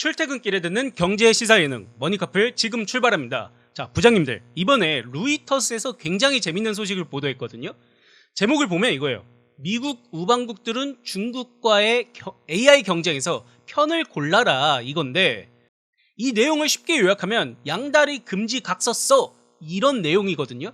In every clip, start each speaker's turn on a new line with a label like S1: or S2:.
S1: 출퇴근길에 듣는 경제 시사 예능 머니커플 지금 출발합니다. 자, 부장님들, 이번에 루이터스에서 굉장히 재밌는 소식을 보도했거든요. 제목을 보면 이거예요. 미국 우방국들은 중국과의 AI 경쟁에서 편을 골라라, 이건데 이 내용을 쉽게 요약하면 양다리 금지 각서 써, 이런 내용이거든요.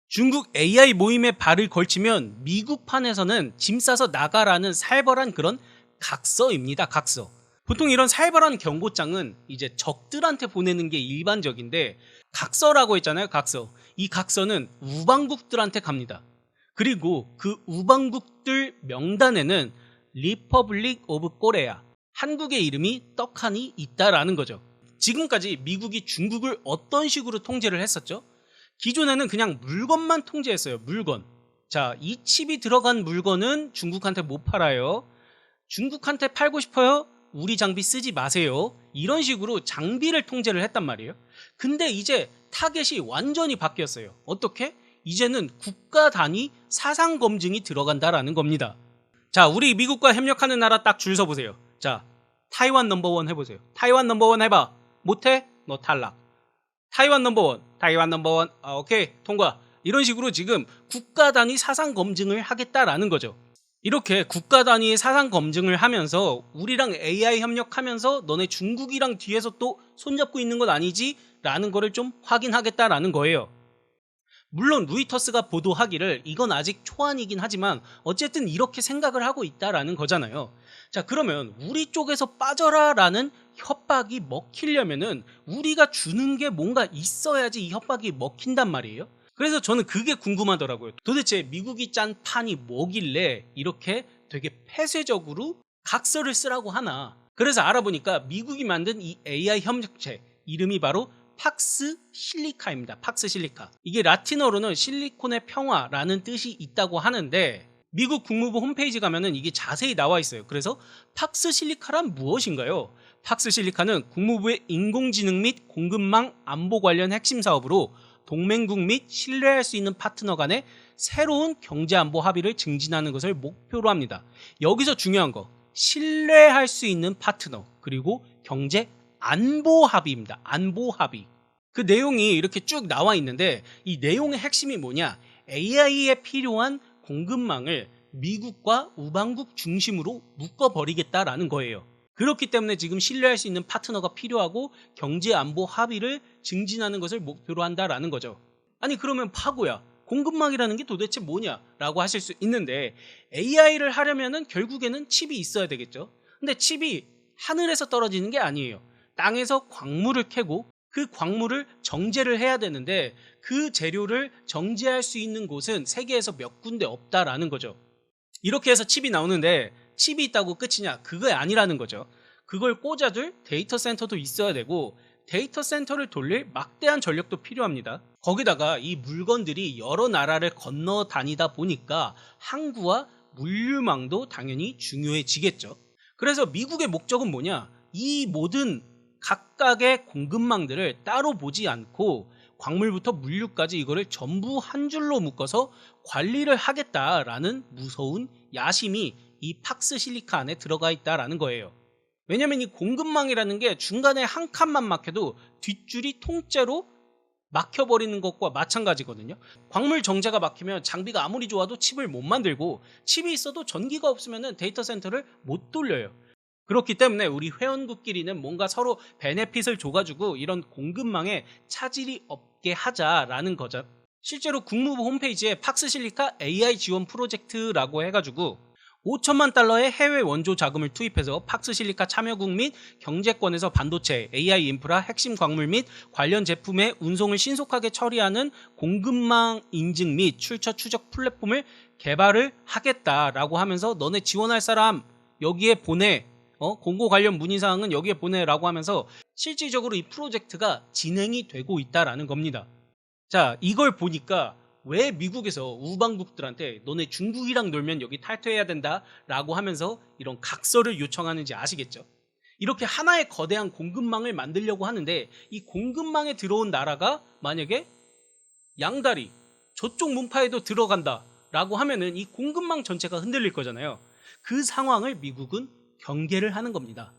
S1: 중국 AI 모임에 발을 걸치면 미국판에서는 짐 싸서 나가라는 살벌한 그런 각서입니다. 각서. 보통 이런 살벌한 경고장은 이제 적들한테 보내는 게 일반적인데, 각서라고 했잖아요. 각서. 이 각서는 우방국들한테 갑니다. 그리고 그 우방국들 명단에는 리퍼블릭 오브 코리아, 한국의 이름이 떡하니 있다라는 거죠. 지금까지 미국이 중국을 어떤 식으로 통제를 했었죠? 기존에는 그냥 물건만 통제했어요. 물건. 자, 이 칩이 들어간 물건은 중국한테 못 팔아요. 중국한테 팔고 싶어요? 우리 장비 쓰지 마세요. 이런 식으로 장비를 통제를 했단 말이에요. 근데 이제 타겟이 완전히 바뀌었어요. 어떻게? 이제는 국가 단위 사상 검증이 들어간다라는 겁니다. 자, 우리 미국과 협력하는 나라 딱 줄 서보세요. 자, 타이완 넘버원 해보세요. 타이완 넘버원 해봐. 못해? 너 탈락. 타이완 넘버원, 타이완 넘버원, 오케이, 통과. 이런 식으로 지금 국가 단위 사상 검증을 하겠다라는 거죠. 이렇게 국가 단위의 사상 검증을 하면서 우리랑 AI 협력하면서 너네 중국이랑 뒤에서 또 손잡고 있는 건 아니지? 라는 거를 좀 확인하겠다라는 거예요. 물론 루이터스가 보도하기를 이건 아직 초안이긴 하지만 어쨌든 이렇게 생각을 하고 있다라는 거잖아요. 자, 그러면 우리 쪽에서 빠져라 라는 협박이 먹히려면은 우리가 주는 게 뭔가 있어야지 이 협박이 먹힌단 말이에요. 그래서 저는 그게 궁금하더라고요. 도대체 미국이 짠 판이 뭐길래 이렇게 되게 폐쇄적으로 각서를 쓰라고 하나. 그래서 알아보니까 미국이 만든 이 AI 협력체 이름이 바로 팍스 실리카입니다. 팍스 실리카. 이게 라틴어로는 실리콘의 평화라는 뜻이 있다고 하는데 미국 국무부 홈페이지 가면은 이게 자세히 나와 있어요. 그래서 팍스 실리카란 무엇인가요? 팍스 실리카는 국무부의 인공지능 및 공급망 안보 관련 핵심 사업으로 동맹국 및 신뢰할 수 있는 파트너 간의 새로운 경제안보 합의를 증진하는 것을 목표로 합니다. 여기서 중요한 거, 신뢰할 수 있는 파트너, 그리고 경제안보 합의입니다. 안보 합의. 그 내용이 이렇게 쭉 나와 있는데 이 내용의 핵심이 뭐냐? AI에 필요한 공급망을 미국과 우방국 중심으로 묶어버리겠다라는 거예요. 그렇기 때문에 지금 신뢰할 수 있는 파트너가 필요하고 경제안보 합의를 증진하는 것을 목표로 한다라는 거죠. 아니, 그러면 파고야, 공급망이라는 게 도대체 뭐냐라고 하실 수 있는데 AI를 하려면은 결국에는 칩이 있어야 되겠죠. 근데 칩이 하늘에서 떨어지는 게 아니에요. 땅에서 광물을 캐고 그 광물을 정제를 해야 되는데 그 재료를 정제할 수 있는 곳은 세계에서 몇 군데 없다라는 거죠. 이렇게 해서 칩이 나오는데 칩이 있다고 끝이냐? 그게 아니라는 거죠. 그걸 꽂아둘 데이터 센터도 있어야 되고 데이터 센터를 돌릴 막대한 전력도 필요합니다. 거기다가 이 물건들이 여러 나라를 건너 다니다 보니까 항구와 물류망도 당연히 중요해지겠죠. 그래서 미국의 목적은 뭐냐? 이 모든 각각의 공급망들을 따로 보지 않고 광물부터 물류까지 이거를 전부 한 줄로 묶어서 관리를 하겠다라는 무서운 야심이 이 팍스 실리카 안에 들어가 있다라는 거예요. 왜냐면 이 공급망이라는 게 중간에 한 칸만 막혀도 뒷줄이 통째로 막혀버리는 것과 마찬가지거든요. 광물 정제가 막히면 장비가 아무리 좋아도 칩을 못 만들고 칩이 있어도 전기가 없으면 데이터 센터를 못 돌려요. 그렇기 때문에 우리 회원국끼리는 뭔가 서로 베네핏을 줘가지고 이런 공급망에 차질이 없게 하자라는 거죠. 실제로 국무부 홈페이지에 팍스 실리카 AI 지원 프로젝트라고 해가지고 5천만 달러의 해외 원조 자금을 투입해서 팍스 실리카 참여국 및 경제권에서 반도체, AI 인프라, 핵심 광물 및 관련 제품의 운송을 신속하게 처리하는 공급망 인증 및 출처 추적 플랫폼을 개발을 하겠다라고 하면서 너네 지원할 사람 여기에 보내, 공고 관련 문의사항은 여기에 보내라고 하면서 실질적으로 이 프로젝트가 진행이 되고 있다라는 겁니다. 자, 이걸 보니까 왜 미국에서 우방국들한테 너네 중국이랑 놀면 여기 탈퇴해야 된다라고 하면서 이런 각서를 요청하는지 아시겠죠? 이렇게 하나의 거대한 공급망을 만들려고 하는데 이 공급망에 들어온 나라가 만약에 양다리, 저쪽 문파에도 들어간다라고 하면은 이 공급망 전체가 흔들릴 거잖아요. 그 상황을 미국은 경계를 하는 겁니다.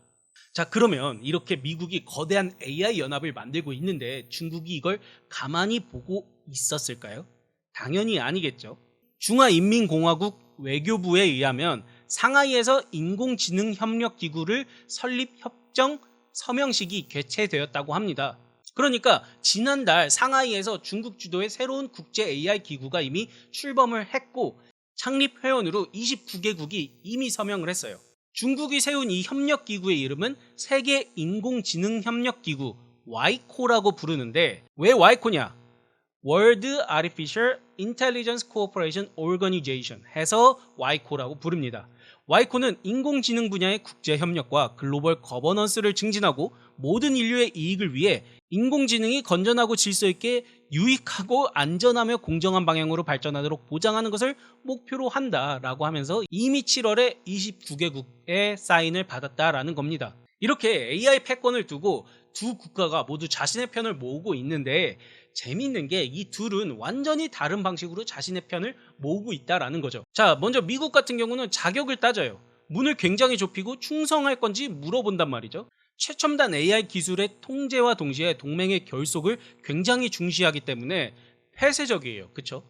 S1: 자, 그러면 이렇게 미국이 거대한 AI 연합을 만들고 있는데 중국이 이걸 가만히 보고 있었을까요? 당연히 아니겠죠. 중화인민공화국 외교부에 의하면 상하이에서 인공지능협력기구를 설립 협정 서명식이 개최되었다고 합니다. 그러니까 지난달 상하이에서 중국 주도의 새로운 국제 AI 기구가 이미 출범을 했고 창립 회원으로 29개국이 이미 서명을 했어요. 중국이 세운 이 협력기구의 이름은 세계 인공지능협력기구 와이코라고 부르는데 왜 와이코냐? World Artificial Intelligence Cooperation Organization 해서 와이코라고 부릅니다. 와이코는 인공지능 분야의 국제협력과 글로벌 거버넌스를 증진하고 모든 인류의 이익을 위해 인공지능이 건전하고 질서 있게 유익하고 안전하며 공정한 방향으로 발전하도록 보장하는 것을 목표로 한다라고 하면서 이미 7월에 29개국의 사인을 받았다라는 겁니다. 이렇게 AI 패권을 두고 두 국가가 모두 자신의 편을 모으고 있는데 재미있는 게 이 둘은 완전히 다른 방식으로 자신의 편을 모으고 있다라는 거죠. 자, 먼저 미국 같은 경우는 자격을 따져요. 문을 굉장히 좁히고 충성할 건지 물어본단 말이죠. 최첨단 AI 기술의 통제와 동시에 동맹의 결속을 굉장히 중시하기 때문에 폐쇄적이에요. 그쵸?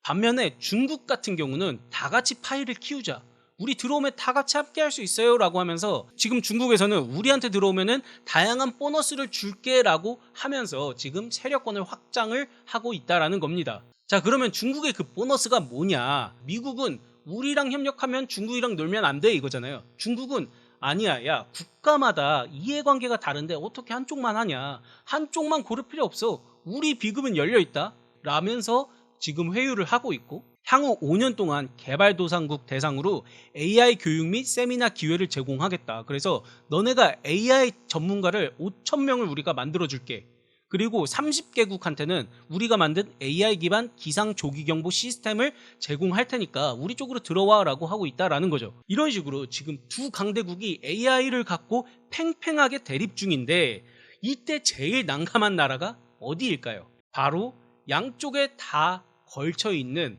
S1: 반면에 중국 같은 경우는 다 같이 파이를 키우자. 우리 들어오면 다 같이 함께 할 수 있어요 라고 하면서 지금 중국에서는 우리한테 들어오면은 다양한 보너스를 줄게 라고 하면서 지금 세력권을 확장을 하고 있다라는 겁니다. 자, 그러면 중국의 그 보너스가 뭐냐? 미국은 우리랑 협력하면 중국이랑 놀면 안 돼 이거잖아요. 중국은 아니야, 야, 국가마다 이해관계가 다른데 어떻게 한쪽만 하냐? 한쪽만 고를 필요 없어. 우리 비급은 열려있다 라면서 지금 회유를 하고 있고 향후 5년 동안 개발도상국 대상으로 AI 교육 및 세미나 기회를 제공하겠다. 그래서 너네가 AI 전문가를 5,000명을 우리가 만들어줄게. 그리고 30개국한테는 우리가 만든 AI 기반 기상 조기 경보 시스템을 제공할 테니까 우리 쪽으로 들어와 라고 하고 있다라는 거죠. 이런 식으로 지금 두 강대국이 AI를 갖고 팽팽하게 대립 중인데 이때 제일 난감한 나라가 어디일까요? 바로 양쪽에 다 걸쳐 있는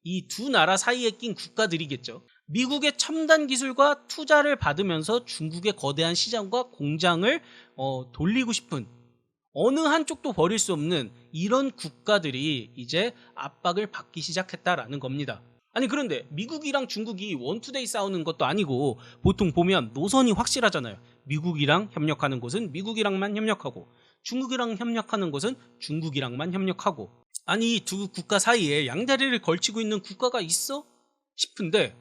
S1: 이 두 나라 사이에 낀 국가들이겠죠. 미국의 첨단 기술과 투자를 받으면서 중국의 거대한 시장과 공장을 돌리고 싶은 어느 한쪽도 버릴 수 없는 이런 국가들이 이제 압박을 받기 시작했다라는 겁니다. 아니 그런데 미국이랑 중국이 원투데이 싸우는 것도 아니고 보통 보면 노선이 확실하잖아요. 미국이랑 협력하는 곳은 미국이랑만 협력하고 중국이랑 협력하는 곳은 중국이랑만 협력하고 아니 이 두 국가 사이에 양다리를 걸치고 있는 국가가 있어? 싶은데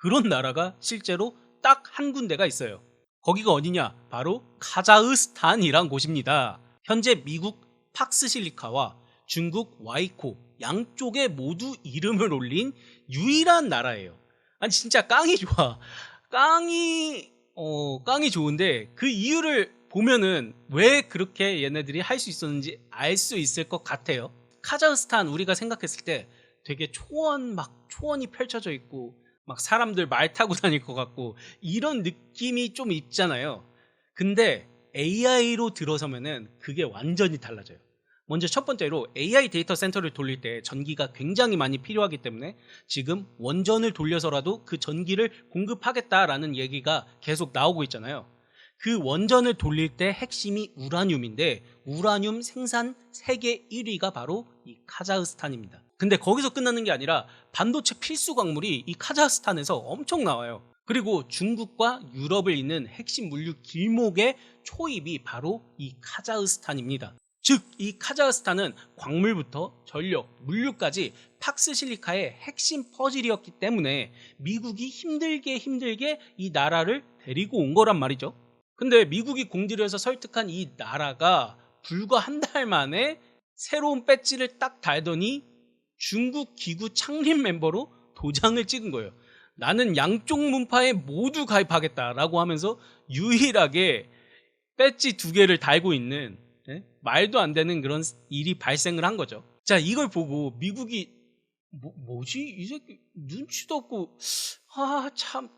S1: 그런 나라가 실제로 딱 한 군데가 있어요. 거기가 어디냐? 바로 카자흐스탄이란 곳입니다. 현재 미국 팍스실리카와 중국 와이코 양쪽에 모두 이름을 올린 유일한 나라예요. 아니 진짜 깡이 좋아. 깡이 좋은데 그 이유를 보면은 왜 그렇게 얘네들이 할 수 있었는지 알 수 있을 것 같아요. 카자흐스탄 우리가 생각했을 때 되게 초원이 펼쳐져 있고 막 사람들 말 타고 다닐 것 같고 이런 느낌이 좀 있잖아요. 근데 AI로 들어서면은 그게 완전히 달라져요. 먼저 첫 번째로 AI 데이터 센터를 돌릴 때 전기가 굉장히 많이 필요하기 때문에 지금 원전을 돌려서라도 그 전기를 공급하겠다라는 얘기가 계속 나오고 있잖아요. 그 원전을 돌릴 때 핵심이 우라늄인데 우라늄 생산 세계 1위가 바로 이 카자흐스탄입니다. 근데 거기서 끝나는 게 아니라 반도체 필수 광물이 이 카자흐스탄에서 엄청 나와요. 그리고 중국과 유럽을 잇는 핵심 물류 길목의 초입이 바로 이 카자흐스탄입니다. 즉 이 카자흐스탄은 광물부터 전력, 물류까지 팍스실리카의 핵심 퍼즐이었기 때문에 미국이 힘들게 이 나라를 데리고 온 거란 말이죠. 근데 미국이 공들여서 설득한 이 나라가 불과 한 달 만에 새로운 배지를 딱 달더니 중국 기구 창립 멤버로 도장을 찍은 거예요. 나는 양쪽 문파에 모두 가입하겠다라고 하면서 유일하게 배지 2개를 달고 있는 말도 안 되는 그런 일이 발생을 한 거죠. 자, 이걸 보고 미국이 뭐지? 이 새끼 눈치도 없고 참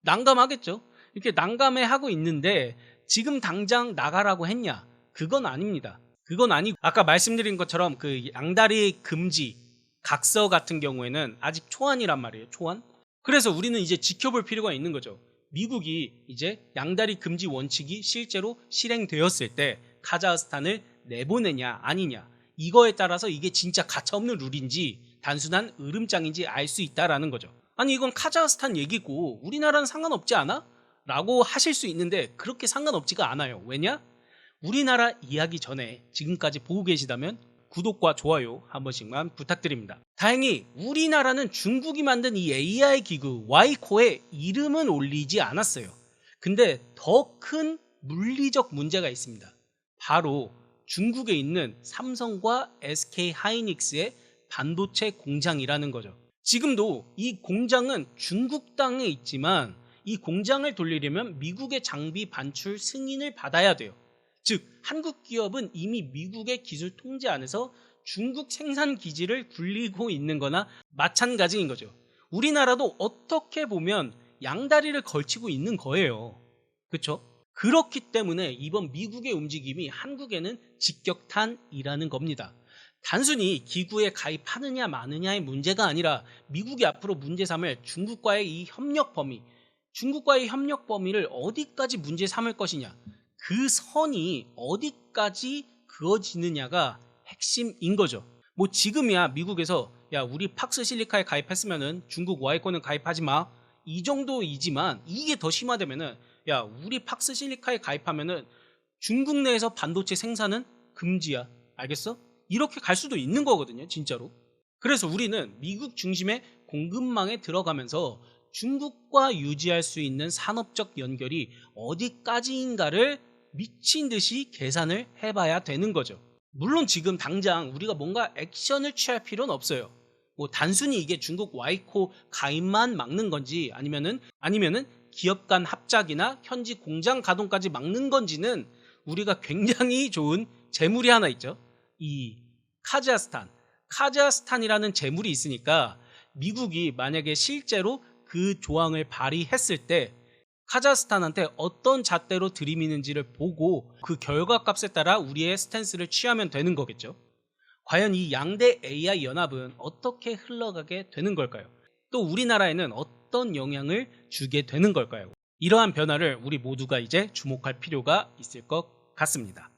S1: 난감하겠죠. 이렇게 난감해하고 있는데 지금 당장 나가라고 했냐? 그건 아닙니다. 그건 아니고 아까 말씀드린 것처럼 그 양다리 금지 각서 같은 경우에는 아직 초안이란 말이에요. 초안. 그래서 우리는 이제 지켜볼 필요가 있는 거죠. 미국이 이제 양다리 금지 원칙이 실제로 실행되었을 때 카자흐스탄을 내보내냐 아니냐, 이거에 따라서 이게 진짜 가차없는 룰인지 단순한 으름장인지 알 수 있다라는 거죠. 아니 이건 카자흐스탄 얘기고 우리나라는 상관없지 않아? 라고 하실 수 있는데 그렇게 상관없지가 않아요. 왜냐? 우리나라 이야기 전에 지금까지 보고 계시다면 구독과 좋아요 한 번씩만 부탁드립니다. 다행히 우리나라는 중국이 만든 이 AI 기구 와이코에 이름은 올리지 않았어요. 근데 더 큰 물리적 문제가 있습니다. 바로 중국에 있는 삼성과 SK 하이닉스의 반도체 공장이라는 거죠. 지금도 이 공장은 중국 땅에 있지만 이 공장을 돌리려면 미국의 장비 반출 승인을 받아야 돼요. 즉 한국 기업은 이미 미국의 기술 통제 안에서 중국 생산 기지를 굴리고 있는 거나 마찬가지인 거죠. 우리나라도 어떻게 보면 양다리를 걸치고 있는 거예요. 그렇죠? 그렇기 때문에 이번 미국의 움직임이 한국에는 직격탄이라는 겁니다. 단순히 기구에 가입하느냐 마느냐의 문제가 아니라 미국이 앞으로 문제 삼을 중국과의 이 협력 범위, 중국과의 협력 범위를 어디까지 문제 삼을 것이냐, 그 선이 어디까지 그어지느냐가 핵심인 거죠. 뭐 지금이야 미국에서 야 우리 팍스실리카에 가입했으면은 중국 와이코는 가입하지 마, 이 정도이지만 이게 더 심화되면은 야 우리 팍스실리카에 가입하면은 중국 내에서 반도체 생산은 금지야, 알겠어? 이렇게 갈 수도 있는 거거든요, 진짜로. 그래서 우리는 미국 중심의 공급망에 들어가면서 중국과 유지할 수 있는 산업적 연결이 어디까지인가를 미친 듯이 계산을 해봐야 되는 거죠. 물론 지금 당장 우리가 뭔가 액션을 취할 필요는 없어요. 뭐 단순히 이게 중국 와이코 가입만 막는 건지 아니면은 기업 간 합작이나 현지 공장 가동까지 막는 건지는 우리가 굉장히 좋은 재물이 하나 있죠. 이 카자흐스탄이라는 재물이 있으니까 미국이 만약에 실제로 그 조항을 발휘했을 때 카자흐스탄한테 어떤 잣대로 들이미는지를 보고 그 결과값에 따라 우리의 스탠스를 취하면 되는 거겠죠. 과연 이 양대 AI 연합은 어떻게 흘러가게 되는 걸까요? 또 우리나라에는 어떤 영향을 주게 되는 걸까요? 이러한 변화를 우리 모두가 이제 주목할 필요가 있을 것 같습니다.